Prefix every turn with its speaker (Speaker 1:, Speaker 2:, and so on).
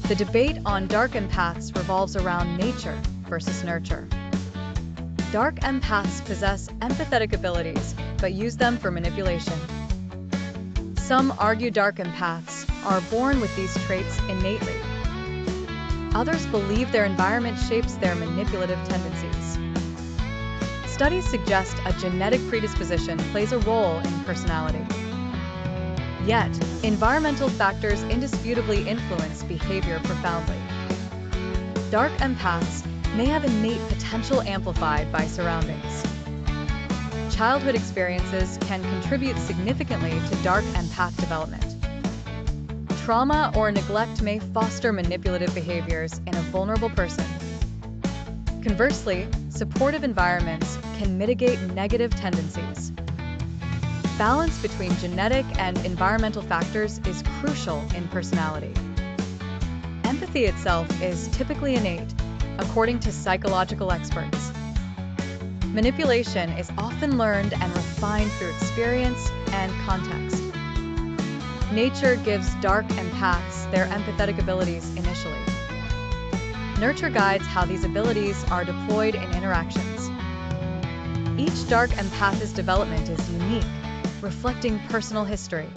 Speaker 1: The debate on dark empaths revolves around nature versus nurture. Dark empaths possess empathetic abilities, but use them for manipulation. Some argue dark empaths are born with these traits innately. Others believe their environment shapes their manipulative tendencies. Studies suggest a genetic predisposition plays a role in personality. Yet, environmental factors indisputably influence behavior profoundly. Dark empaths may have innate potential amplified by surroundings. Childhood experiences can contribute significantly to dark empath development. Trauma or neglect may foster manipulative behaviors in a vulnerable person. Conversely, supportive environments can mitigate negative tendencies. Balance between genetic and environmental factors is crucial in personality. Empathy itself is typically innate, according to psychological experts. Manipulation is often learned and refined through experience and context. Nature gives dark empaths their empathetic abilities initially. Nurture guides how these abilities are deployed in interactions. Each dark empath's development is unique, reflecting personal history.